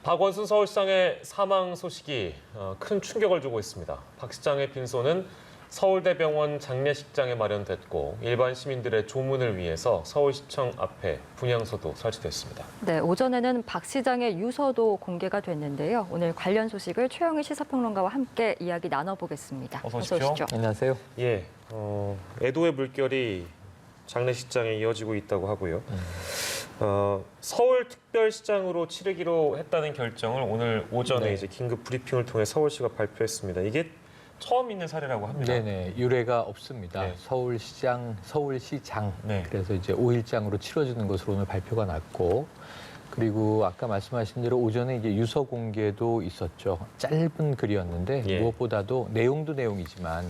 박원순 서울시장의 사망 소식이 큰 충격을 주고 있습니다. 박 시장의 빈소는 서울대병원 장례식장에 마련됐고 일반 시민들의 조문을 위해서 서울시청 앞에 분향소도 설치됐습니다. 네, 오전에는 박 시장의 유서도 공개가 됐는데요. 오늘 관련 소식을 최영희 시사평론가와 함께 이야기 나눠보겠습니다. 어서 오십시오. 안녕하세요. 예, 애도의 물결이 장례식장에 이어지고 있다고 하고요. 서울특별시장으로 치르기로 했다는 결정을 오늘 오전에 이제 긴급 브리핑을 통해 서울시가 발표했습니다. 이게 처음 있는 사례라고 합니다. 네네, 유례가 없습니다. 네. 서울시장. 네. 그래서 이제 5일장으로 치러지는 것으로 오늘 발표가 났고, 그리고 아까 말씀하신 대로 오전에 이제 유서 공개도 있었죠. 짧은 글이었는데 예. 무엇보다도 내용도 내용이지만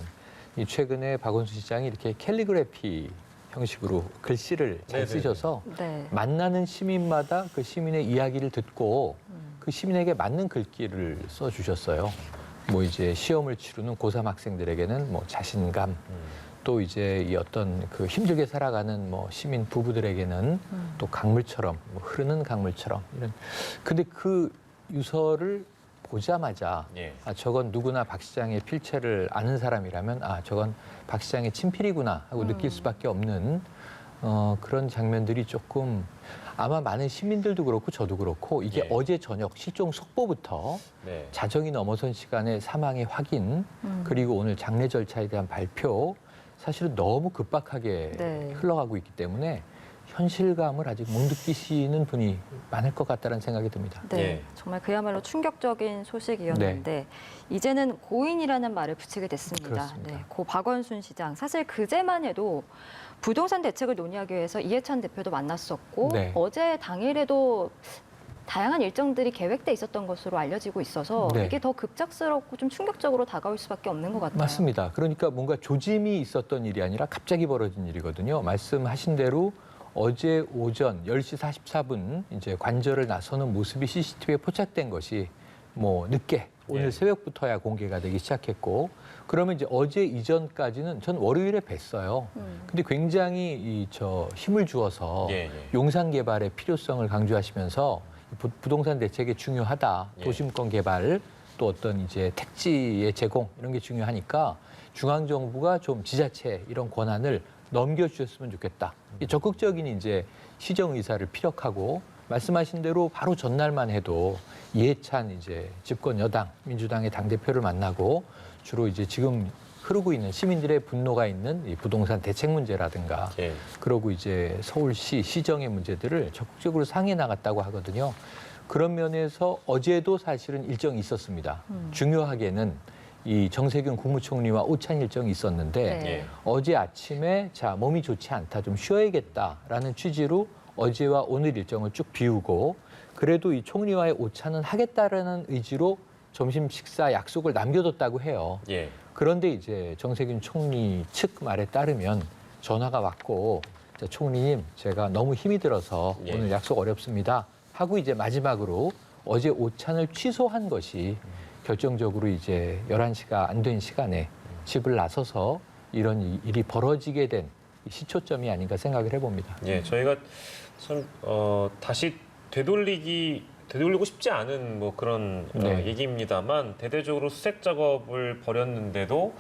이 최근에 박원순 시장이 이렇게 캘리그래피 형식으로 글씨를 잘 네네. 쓰셔서 네. 만나는 시민마다 그 시민의 이야기를 듣고 그 시민에게 맞는 글귀를 써주셨어요. 뭐 이제 시험을 치르는 고3 학생들에게는 뭐 자신감, 또 이제 이 어떤 그 힘들게 살아가는 뭐 시민 부부들에게는 또 강물처럼, 뭐 흐르는 강물처럼 이런. 근데 그 유서를 보자마자 예. 아, 저건 누구나 박 시장의 필체를 아는 사람이라면 아, 저건 박 시장의 친필이구나 하고 느낄 수밖에 없는 그런 장면들이 조금 아마 많은 시민들도 그렇고 저도 그렇고 이게 예. 어제 저녁 실종 속보부터 네. 자정이 넘어선 시간에 사망의 확인 그리고 오늘 장례 절차에 대한 발표 사실은 너무 급박하게 네. 흘러가고 있기 때문에 현실감을 아직 못 느끼시는 분이 많을 것 같다는 생각이 듭니다. 네, 예. 정말 그야말로 충격적인 소식이었는데 이제는 고인이라는 말을 붙이게 됐습니다. 그렇습니다. 네, 고 박원순 시장. 사실 그제만 해도 부동산 대책을 논의하기 위해서 이해찬 대표도 만났었고 네. 어제 당일에도 다양한 일정들이 계획돼 있었던 것으로 알려지고 있어서 네. 이게 더 급작스럽고 좀 충격적으로 다가올 수밖에 없는 것 같아요. 맞습니다. 그러니까 뭔가 조짐이 있었던 일이 아니라 갑자기 벌어진 일이거든요. 말씀하신 대로 어제 오전 10시 44분 이제 관저를 나서는 모습이 CCTV에 포착된 것이 뭐 늦게 오늘 예. 새벽부터야 공개가 되기 시작했고 그러면 이제 어제 이전까지는 전 월요일에 뵀어요. 근데 굉장히 힘을 주어서 예, 예. 용산 개발의 필요성을 강조하시면서 부동산 대책이 중요하다. 예. 도심권 개발 또 어떤 이제 택지의 제공 이런 게 중요하니까 중앙 정부가 좀 지자체 이런 권한을 넘겨주셨으면 좋겠다. 이 적극적인 이제 시정 의사를 피력하고 말씀하신 대로 바로 전날만 해도 이해찬 이제 집권 여당 민주당의 당 대표를 만나고 주로 이제 지금 흐르고 있는 시민들의 분노가 있는 이 부동산 대책 문제라든가 예. 그러고 이제 서울시 시정의 문제들을 적극적으로 상의해 나갔다고 하거든요. 그런 면에서 어제도 사실은 일정이 있었습니다. 중요하게는 이 정세균 국무총리와 오찬 일정이 있었는데 네. 예. 어제 아침에 자 몸이 좋지 않다 좀 쉬어야겠다라는 취지로 어제와 오늘 일정을 쭉 비우고 그래도 이 총리와의 오찬은 하겠다라는 의지로 점심 식사 약속을 남겨뒀다고 해요. 예. 그런데 이제 정세균 총리 측 말에 따르면 전화가 왔고 자, 총리님 제가 너무 힘이 들어서 예. 오늘 약속 어렵습니다 하고 이제 마지막으로 어제 오찬을 취소한 것이 결정적으로 이제 11시가 안 된 시간에 집을 나서서 이런 일이 벌어지게 된 시초점이 아닌가 생각을 해봅니다. 예, 저희가 참 다시 되돌리고 싶지 않은 뭐 그런 네. 얘기입니다만 대대적으로 수색 작업을 벌였는데도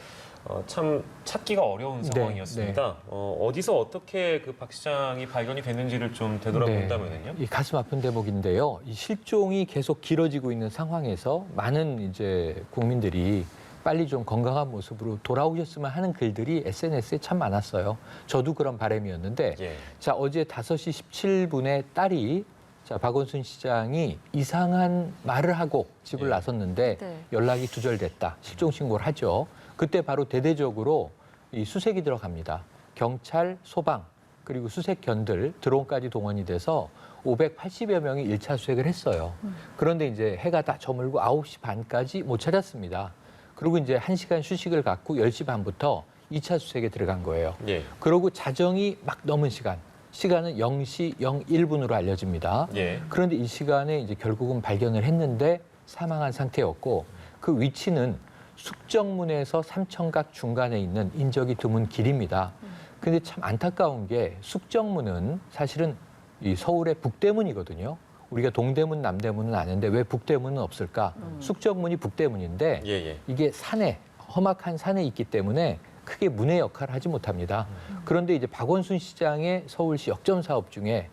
참 찾기가 어려운 네, 상황이었습니다. 어디서 어떻게 그 박 시장이 발견이 됐는지를 좀 되돌아본다면요. 이 가슴 아픈 대목인데요. 이 실종이 계속 길어지고 있는 상황에서 많은 이제 국민들이 빨리 좀 건강한 모습으로 돌아오셨으면 하는 글들이 SNS에 참 많았어요. 저도 그런 바람이었는데 예. 자 어제 5시 17분에 딸이 자 박원순 시장이 이상한 말을 하고 집을 예. 나섰는데 네. 연락이 두절됐다. 실종 신고를 하죠. 그때 바로 대대적으로 이 수색이 들어갑니다. 경찰, 소방 그리고 수색견들 드론까지 동원이 돼서 580여 명이 1차 수색을 했어요. 그런데 이제 해가 다 저물고 9시 반까지 못 찾았습니다. 그리고 이제 1시간 휴식을 갖고 10시 반부터 2차 수색에 들어간 거예요. 예. 그러고 자정이 막 넘은 시간은 0시 01분으로 알려집니다. 예. 그런데 이 시간에 이제 결국은 발견을 했는데 사망한 상태였고 그 위치는 숙정문에서 삼청각 중간에 있는 인적이 드문 길입니다. 근데 참 안타까운 게 숙정문은 사실은 이 서울의 북대문이거든요. 우리가 동대문, 남대문은 아는데 왜 북대문은 없을까? 숙적문이 북대문인데 예, 예. 이게 산에 험악한 산에 있기 때문에 크게 문의 역할을 하지 못합니다. 그런데 이제 박원순 시장의 서울시 역점 사업 중에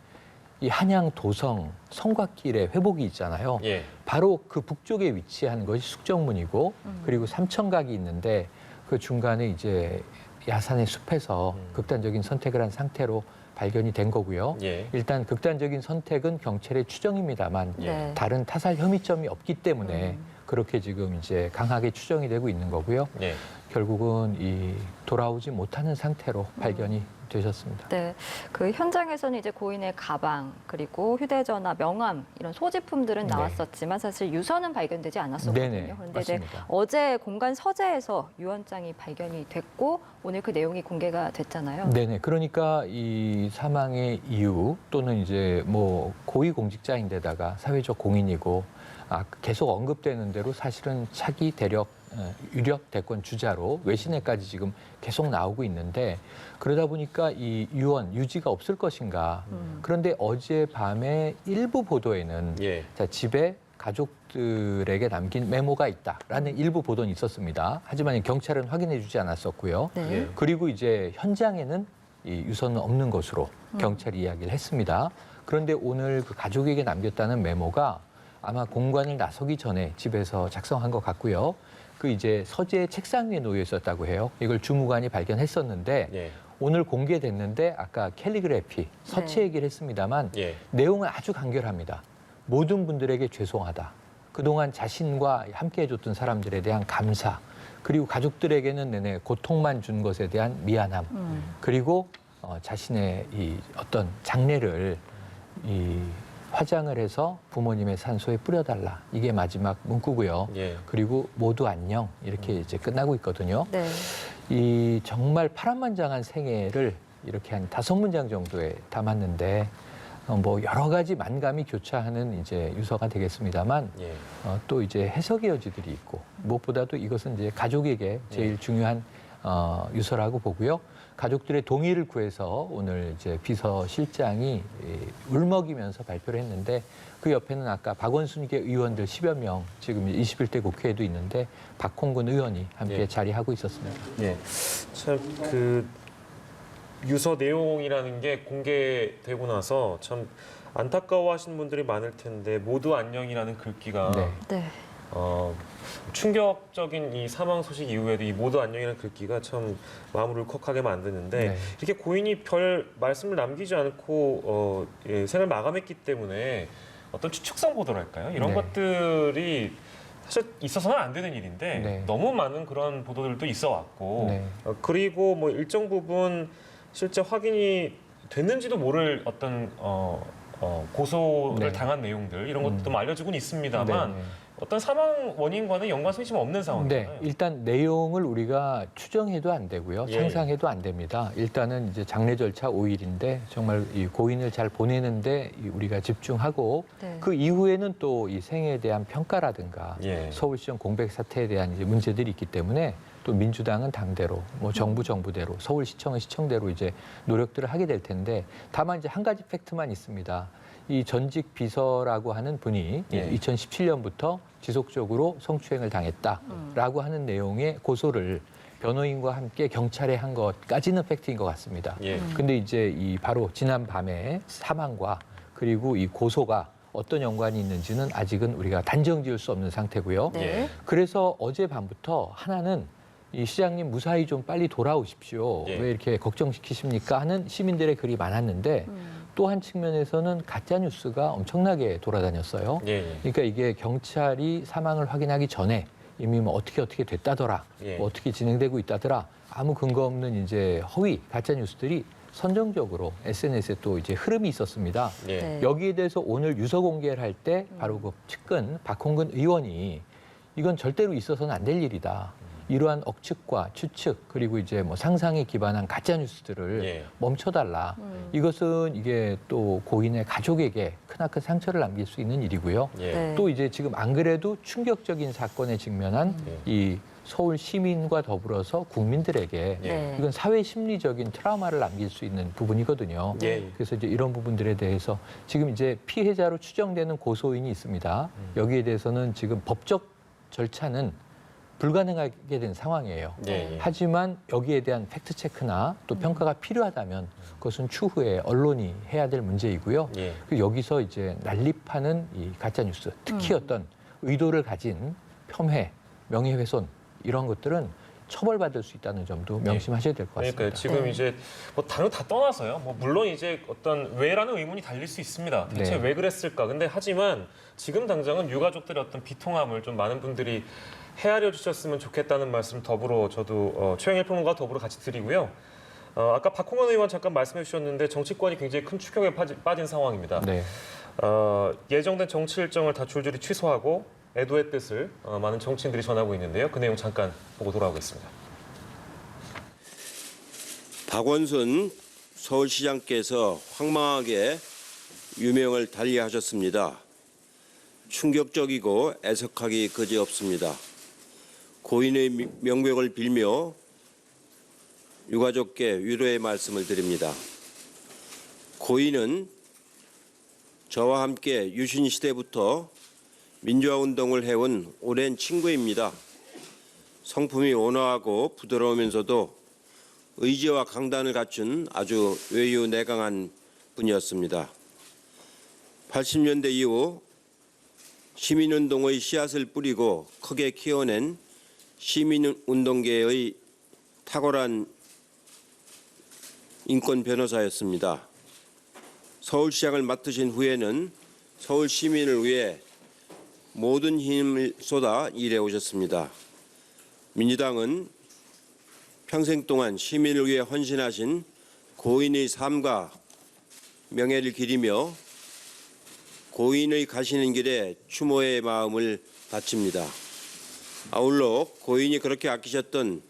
이 한양 도성 성곽길의 회복이 있잖아요. 예. 바로 그 북쪽에 위치한 것이 숙정문이고 그리고 삼천각이 있는데 그 중간에 이제 야산의 숲에서 극단적인 선택을 한 상태로 발견이 된 거고요. 예. 일단 극단적인 선택은 경찰의 추정입니다만 네. 다른 타살 혐의점이 없기 때문에 그렇게 지금 이제 강하게 추정이 되고 있는 거고요. 예. 결국은 이 돌아오지 못하는 상태로 발견이 되셨습니다. 네, 그 현장에서는 이제 고인의 가방 그리고 휴대전화, 명함 이런 소지품들은 네. 나왔었지만 사실 유서는 발견되지 않았었거든요. 네네, 그런데 이제 맞습니다. 어제 공간 서재에서 유언장이 발견이 됐고 오늘 그 내용이 공개가 됐잖아요. 네네. 그러니까 이 사망의 이유 또는 이제 뭐 고위 공직자인데다가 사회적 공인이고 계속 언급되는 대로 사실은 차기 대력 유력 대권 주자로 외신에까지 지금 계속 나오고 있는데 그러다 보니까 이 유언 유지가 없을 것인가. 그런데 어제 밤에 일부 보도에는 예. 자, 집에 가족들에게 남긴 메모가 있다라는 일부 보도는 있었습니다. 하지만 경찰은 확인해주지 않았었고요. 네. 예. 그리고 이제 현장에는 이 유서는 없는 것으로 경찰이 이야기를 했습니다. 그런데 오늘 그 가족에게 남겼다는 메모가 아마 공관을 나서기 전에 집에서 작성한 것 같고요. 그 이제 서재 책상 위에 놓여 있었다고 해요. 이걸 주무관이 발견했었는데 예. 오늘 공개됐는데 아까 캘리그래피 서체 네. 얘기를 했습니다만 예. 내용은 아주 간결합니다. 모든 분들에게 죄송하다. 그동안 자신과 함께 해줬던 사람들에 대한 감사. 그리고 가족들에게는 내내 고통만 준 것에 대한 미안함. 그리고 자신의 이 어떤 장례를 이 화장을 해서 부모님의 산소에 뿌려달라. 이게 마지막 문구고요. 예. 그리고 모두 안녕 이렇게 이제 끝나고 있거든요. 네. 이 정말 파란만장한 생애를 이렇게 한 5문장 정도에 담았는데 뭐 여러 가지 만감이 교차하는 이제 유서가 되겠습니다만 예. 또 이제 해석의 여지들이 있고 무엇보다도 이것은 이제 가족에게 제일 중요한 유서라고 보고요. 가족들의 동의를 구해서 오늘 이제 비서실장이 울먹이면서 발표를 했는데 그 옆에는 아까 박원순계 의원들 10여 명 지금 21대 국회에도 있는데 박홍근 의원이 함께 예. 자리하고 있었습니다. 예. 참 그 유서 내용이라는 게 공개되고 나서 참 안타까워하시는 분들이 많을 텐데 모두 안녕이라는 글귀가 네. 네. 충격적인 이 사망 소식 이후에도 이 모두 안녕이라는 글귀가 참 마음을 울컥하게 만드는데 네. 이렇게 고인이 별 말씀을 남기지 않고 생을 마감했기 때문에 어떤 추측성 보도랄까요? 이런 네. 것들이 사실 있어서는 안 되는 일인데 네. 너무 많은 그런 보도들도 있어 왔고 네. 그리고 뭐 일정 부분 실제 확인이 됐는지도 모를 어떤 고소를 네. 당한 내용들 이런 것도 좀 알려지고는 있습니다만 네. 어떤 사망 원인과는 연관성이 지금 없는 상황이잖아요. 네, 일단 내용을 우리가 추정해도 안 되고요. 예. 상상해도 안 됩니다. 일단은 이제 장례 절차 5일인데 정말 이 고인을 잘 보내는데 우리가 집중하고 네. 그 이후에는 또 이 생에 대한 평가라든가 예. 서울시정 공백 사태에 대한 이제 문제들이 있기 때문에 또 민주당은 당대로, 뭐 정부대로, 서울시청은 시청대로 이제 노력들을 하게 될 텐데 다만 이제 한 가지 팩트만 있습니다. 이 전직 비서라고 하는 분이 예. 2017년부터 지속적으로 성추행을 당했다라고 하는 내용의 고소를 변호인과 함께 경찰에 한 것까지는 팩트인 것 같습니다. 예. 근데 이제 이 바로 지난 밤에 사망과 그리고 이 고소가 어떤 연관이 있는지는 아직은 우리가 단정 지을 수 없는 상태고요. 네. 예. 그래서 어젯밤부터 하나는 이 시장님 무사히 좀 빨리 돌아오십시오. 예. 왜 이렇게 걱정시키십니까? 하는 시민들의 글이 많았는데 또 한 측면에서는 가짜 뉴스가 엄청나게 돌아다녔어요. 예. 그러니까 이게 경찰이 사망을 확인하기 전에 이미 뭐 어떻게 됐다더라, 예. 뭐 어떻게 진행되고 있다더라, 아무 근거 없는 이제 허위 가짜 뉴스들이 선정적으로 SNS에 또 이제 흐름이 있었습니다. 예. 네. 여기에 대해서 오늘 유서 공개를 할 때 바로 그 측근 박홍근 의원이 이건 절대로 있어서는 안 될 일이다. 이러한 억측과 추측 그리고 이제 뭐 상상에 기반한 가짜 뉴스들을 예. 멈춰달라. 이것은 이게 또 고인의 가족에게 크나큰 상처를 남길 수 있는 일이고요. 예. 네. 또 이제 지금 안 그래도 충격적인 사건에 직면한 이 서울 시민과 더불어서 국민들에게 네. 이건 사회 심리적인 트라우마를 남길 수 있는 부분이거든요. 예. 그래서 이제 이런 부분들에 대해서 지금 이제 피해자로 추정되는 고소인이 있습니다. 여기에 대해서는 지금 법적 절차는 불가능하게 된 상황이에요. 예. 예. 하지만 여기에 대한 팩트 체크나 또 평가가 필요하다면 그것은 추후에 언론이 해야 될 문제이고요. 예. 그리고 여기서 이제 난립하는 이 가짜 뉴스, 특히 어떤 의도를 가진 폄훼, 명예훼손 이런 것들은 처벌받을 수 있다는 점도 명심하셔야 될 것 같습니다. 그러니까 지금 네. 이제 뭐 다른 다 떠나서요. 뭐 물론 이제 어떤 왜라는 의문이 달릴 수 있습니다. 대체 네. 왜 그랬을까? 근데 하지만 지금 당장은 유가족들의 어떤 비통함을 좀 많은 분들이 헤아려 주셨으면 좋겠다는 말씀 더불어 저도 최영일 평론가와 더불어 같이 드리고요. 아까 박홍원 의원 잠깐 말씀해 주셨는데 정치권이 굉장히 큰 충격에 빠진 상황입니다. 네. 예정된 정치 일정을 다 줄줄이 취소하고 애도의 뜻을 많은 정치인들이 전하고 있는데요. 그 내용 잠깐 보고 돌아오겠습니다. 박원순 서울시장께서 황망하게 유명을 달리하셨습니다. 충격적이고 애석하기 그지없습니다. 고인의 명복을 빌며 유가족께 위로의 말씀을 드립니다. 고인은 저와 함께 유신 시대부터 민주화운동을 해온 오랜 친구입니다. 성품이 온화하고 부드러우면서도 의지와 강단을 갖춘 아주 외유내강한 분이었습니다. 80년대 이후 시민운동의 씨앗을 뿌리고 크게 키워낸 시민운동계의 탁월한 인권 변호사였습니다. 서울시장을 맡으신 후에는 서울 시민을 위해 모든 힘을 쏟아 일해 오셨습니다. 민주당은 평생 동안 시민을 위해 헌신하신 고인의 삶과 명예를 기리며 고인의 가시는 길에 추모의 마음을 바칩니다. 아울러 고인이 그렇게 아끼셨던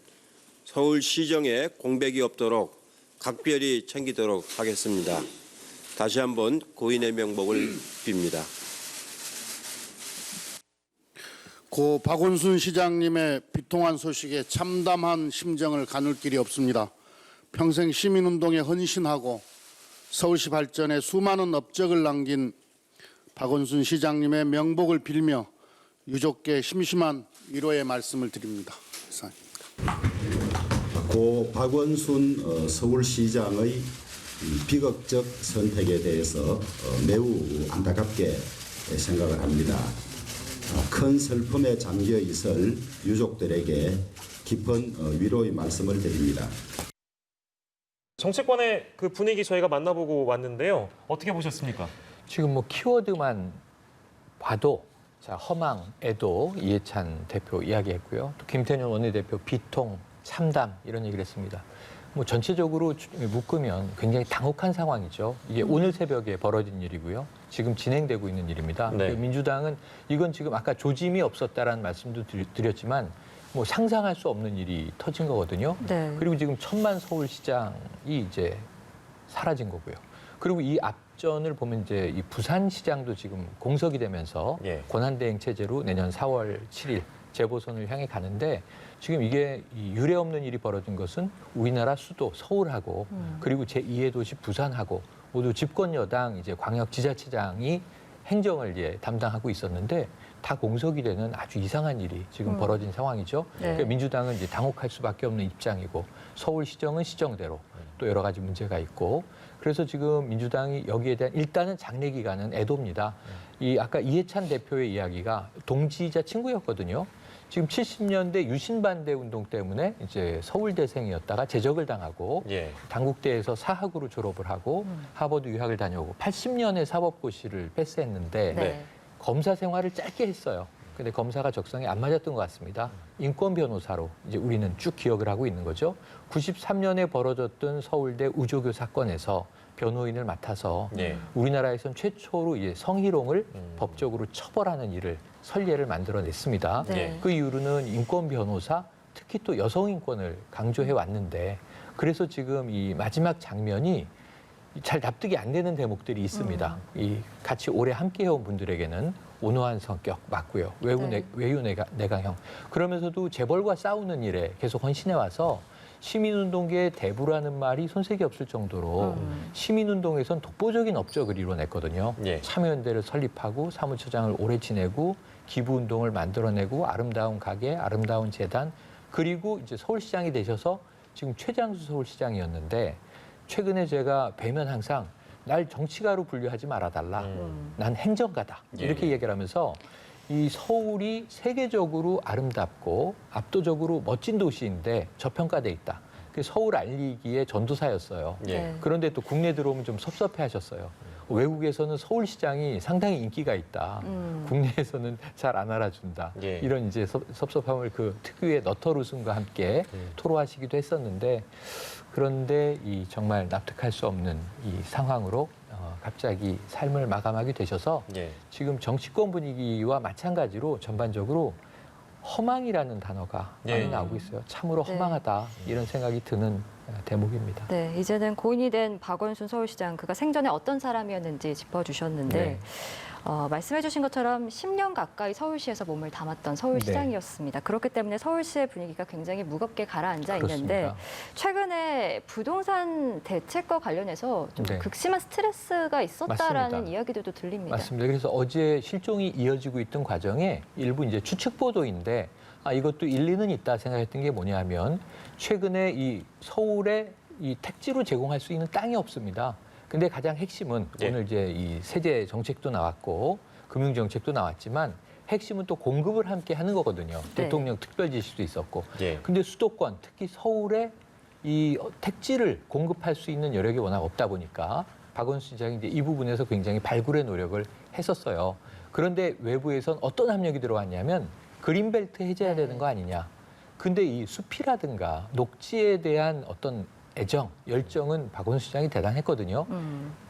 서울시정에 공백이 없도록 각별히 챙기도록 하겠습니다. 다시 한번 고인의 명복을 빕니다. 고 박원순 시장님의 비통한 소식에 참담한 심정을 가눌 길이 없습니다. 평생 시민운동에 헌신하고 서울시 발전에 수많은 업적을 남긴 박원순 시장님의 명복을 빌며 유족께 심심한 위로의 말씀을 드립니다. 이상입니다. 고 박원순 서울시장의 비극적 선택에 대해서 매우 안타깝게 생각을 합니다. 큰 슬픔에 잠겨 있을 유족들에게 깊은 위로의 말씀을 드립니다. 정치권의 그 분위기 저희가 만나보고 왔는데요. 어떻게 보셨습니까? 지금 뭐 키워드만 봐도 자, 허망, 애도 이해찬 대표 이야기했고요. 또 김태년 원내대표 비통, 참담 이런 얘기를 했습니다. 뭐 전체적으로 묶으면 굉장히 당혹한 상황이죠. 이게 오늘 새벽에 벌어진 일이고요. 지금 진행되고 있는 일입니다. 네. 민주당은 이건 지금 아까 조짐이 없었다라는 말씀도 드렸지만 뭐 상상할 수 없는 일이 터진 거거든요. 네. 그리고 지금 천만 서울시장이 이제 사라진 거고요. 그리고 이 앞전을 보면 이제 이 부산시장도 지금 공석이 되면서 예. 권한대행 체제로 내년 4월 7일 재보선을 향해 가는데 지금 이게 이 유례 없는 일이 벌어진 것은 우리나라 수도 서울하고 그리고 제2의 도시 부산하고 모두 집권 여당 이제 광역지자체장이 행정을 이제 담당하고 있었는데 다 공석이 되는 아주 이상한 일이 지금 벌어진 상황이죠. 네. 그러니까 민주당은 이제 당혹할 수밖에 없는 입장이고 서울시정은 시정대로 또 여러 가지 문제가 있고 그래서 지금 민주당이 여기에 대한 일단은 장례 기간은 애도입니다. 이 아까 이해찬 대표의 이야기가 동지이자 친구였거든요. 지금 70년대 유신 반대 운동 때문에 이제 서울대생이었다가 제적을 당하고 예. 당국대에서 사학으로 졸업을 하고 하버드 유학을 다녀오고 80년에 사법고시를 패스했는데 네. 검사 생활을 짧게 했어요. 근데 검사가 적성에 안 맞았던 것 같습니다. 인권 변호사로 이제 우리는 쭉 기억을 하고 있는 거죠. 93년에 벌어졌던 서울대 우조교 사건에서 변호인을 맡아서 예. 우리나라에선 최초로 이제 성희롱을 법적으로 처벌하는 일을 선례를 만들어냈습니다. 네. 그 이후로는 인권 변호사, 특히 또 여성 인권을 강조해 왔는데 그래서 지금 이 마지막 장면이 잘 납득이 안 되는 대목들이 있습니다. 이 같이 오래 함께해온 분들에게는 온화한 성격 맞고요. 외유 내강형. 그러면서도 재벌과 싸우는 일에 계속 헌신해 와서 시민운동계의 대부라는 말이 손색이 없을 정도로 시민운동에선 독보적인 업적을 이뤄냈거든요. 예. 참여연대를 설립하고 사무처장을 오래 지내고 기부운동을 만들어내고 아름다운 가게, 아름다운 재단, 그리고 이제 서울시장이 되셔서 지금 최장수 서울시장이었는데 최근에 제가 뵈면 항상 날 정치가로 분류하지 말아달라. 난 행정가다. 이렇게 예. 얘기를 하면서 이 서울이 세계적으로 아름답고 압도적으로 멋진 도시인데 저평가돼 있다. 그 서울 알리기의 전도사였어요. 예. 네. 그런데 또 국내 들어오면 좀 섭섭해하셨어요. 외국에서는 서울시장이 상당히 인기가 있다. 국내에서는 잘 안 알아준다. 예. 이런 이제 섭섭함을 그 특유의 너털웃음과 함께 토로하시기도 했었는데 그런데 이 정말 납득할 수 없는 이 상황으로 갑자기 삶을 마감하게 되셔서 예. 지금 정치권 분위기와 마찬가지로 전반적으로 허망이라는 단어가 많이 예. 나오고 있어요. 참으로 네. 허망하다 이런 생각이 드는 대목입니다. 네, 이제는 고인이 된 박원순 서울시장, 그가 생전에 어떤 사람이었는지 짚어주셨는데 네. 말씀해주신 것처럼 10년 가까이 서울시에서 몸을 담았던 서울시장이었습니다. 그렇기 때문에 서울시의 분위기가 굉장히 무겁게 가라앉아 있는데 그렇습니다. 최근에 부동산 대책과 관련해서 좀 네. 극심한 스트레스가 있었다라는 맞습니다. 이야기들도 들립니다. 맞습니다. 그래서 어제 실종이 이어지고 있던 과정에 일부 이제 추측 보도인데 이것도 일리는 있다 생각했던 게 뭐냐면 최근에 이 서울에 이 택지로 제공할 수 있는 땅이 없습니다. 근데 가장 핵심은 예. 오늘 이제 이 세제 정책도 나왔고 금융 정책도 나왔지만 핵심은 또 공급을 함께 하는 거거든요. 네. 대통령 특별 지시도 있었고. 예. 근데 수도권 특히 서울에 이 택지를 공급할 수 있는 여력이 워낙 없다 보니까 박원순 시장이 이제 이 부분에서 굉장히 발굴의 노력을 했었어요. 그런데 외부에선 어떤 압력이 들어왔냐면 그린벨트 해제해야 되는 거 아니냐. 근데 이 숲이라든가 녹지에 대한 어떤 애정, 열정은 박원순 시장이 대단했거든요.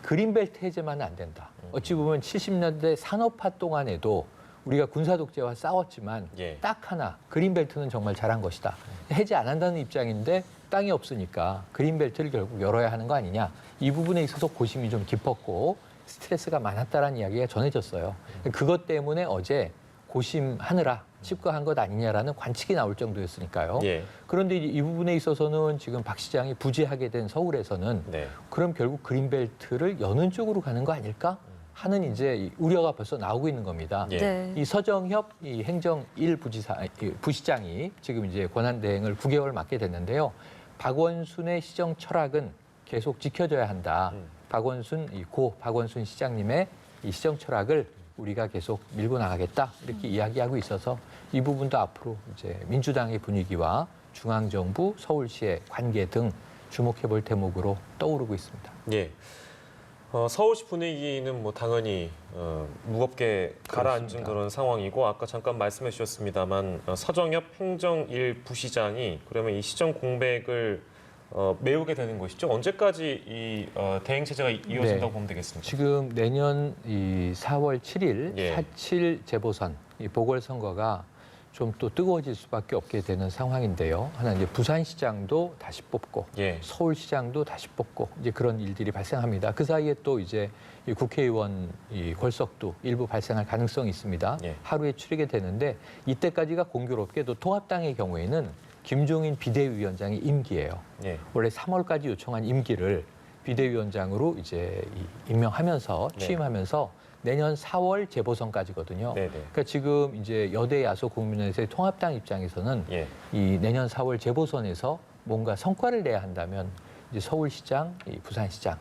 그린벨트 해제만은 안 된다. 어찌 보면 70년대 산업화 동안에도 우리가 군사독재와 싸웠지만 예. 딱 하나 그린벨트는 정말 잘한 것이다. 해제 안 한다는 입장인데 땅이 없으니까 그린벨트를 결국 열어야 하는 거 아니냐. 이 부분에 있어서 고심이 좀 깊었고 스트레스가 많았다라는 이야기가 전해졌어요. 그것 때문에 어제 고심하느라 집거한 것 아니냐라는 관측이 나올 정도였으니까요. 예. 그런데 이 부분에 있어서는 지금 박 시장이 부재하게 된 서울에서는 네. 그럼 결국 그린벨트를 여는 쪽으로 가는 거 아닐까 하는 이제 이 우려가 벌써 나오고 있는 겁니다. 예. 네. 이 서정협 이 행정 1 부시장이 지금 이제 권한 대행을 9개월 맡게 됐는데요. 박원순의 시정 철학은 계속 지켜져야 한다. 박원순 박원순 시장님의 이 시정 철학을 우리가 계속 밀고 나가겠다 이렇게 이야기하고 있어서 이 부분도 앞으로 이제 민주당의 분위기와 중앙정부, 서울시의 관계 등 주목해볼 대목으로 떠오르고 있습니다. 예. 서울시 분위기는 뭐 당연히 무겁게 가라앉은 그렇습니다. 그런 상황이고 아까 잠깐 말씀해 주셨습니다만 서정협 행정 1 부시장이 그러면 이 시정 공백을 메우게 되는 것이죠. 언제까지 이 대행 체제가 이어진다고 네. 보면 되겠습니까? 지금 내년 이 4월 7일 예. 4.7 재보선 이 보궐선거가 좀 또 뜨거워질 수밖에 없게 되는 상황인데요. 하나 이제 부산시장도 다시 뽑고 예. 서울시장도 다시 뽑고 이제 그런 일들이 발생합니다. 그 사이에 또 이제 이 국회의원 이 골석도 일부 발생할 가능성이 있습니다. 예. 하루에 추리게 되는데 이때까지가 공교롭게도 통합당의 경우에는 김종인 비대위원장의 임기예요. 예. 원래 3월까지 요청한 임기를 비대위원장으로 이제 임명하면서 네. 취임하면서 내년 4월 재보선까지거든요. 네네. 그러니까 지금 이제 여대 야소 국민의힘의 통합당 입장에서는 예. 이 내년 4월 재보선에서 뭔가 성과를 내야 한다면 이제 서울시장, 이 부산시장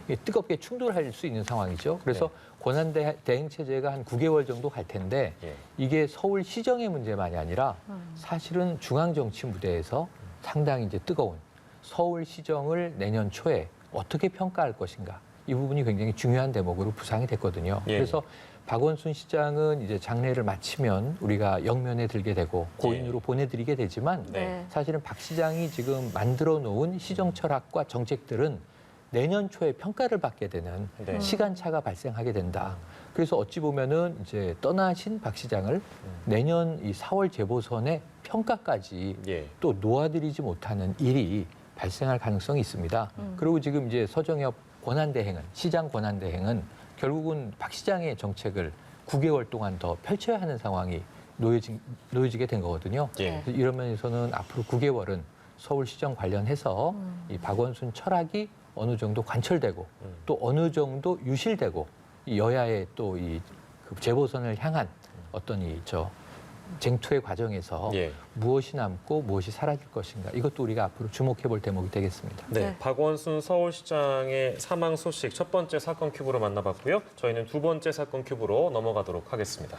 이게 뜨겁게 충돌할 수 있는 상황이죠. 그래서 권한 대행 체제가 한 9개월 정도 갈 텐데 예. 이게 서울시정의 문제만이 아니라 사실은 중앙정치 무대에서 상당히 이제 뜨거운 서울시정을 내년 초에 어떻게 평가할 것인가 이 부분이 굉장히 중요한 대목으로 부상이 됐거든요. 예. 그래서 박원순 시장은 이제 장례를 마치면 우리가 영면에 들게 되고 고인으로 보내드리게 되지만 네. 사실은 박 시장이 지금 만들어 놓은 시정 철학과 정책들은 내년 초에 평가를 받게 되는 네. 시간차가 발생하게 된다. 그래서 어찌 보면은 이제 떠나신 박 시장을 내년 이 4월 재보선의 평가까지 예. 또 놓아드리지 못하는 일이 발생할 가능성이 있습니다. 그리고 지금 이제 서정협 권한대행은 시장 권한대행은 결국은 박 시장의 정책을 9개월 동안 더 펼쳐야 하는 상황이 놓여지게 된 거거든요. 예. 그래서 이런 면에서는 앞으로 9개월은 서울시정 관련해서 이 박원순 철학이 어느 정도 관철되고 또 어느 정도 유실되고 이 여야의 또 이 그 재보선을 향한 어떤 쟁투의 과정에서 예. 무엇이 남고 무엇이 사라질 것인가 이것도 우리가 앞으로 주목해 볼 대목이 되겠습니다. 네, 네. 박원순 서울시장의 사망 소식 첫 번째 사건 큐브로 만나봤고요. 저희는 두 번째 사건 큐브로 넘어가도록 하겠습니다.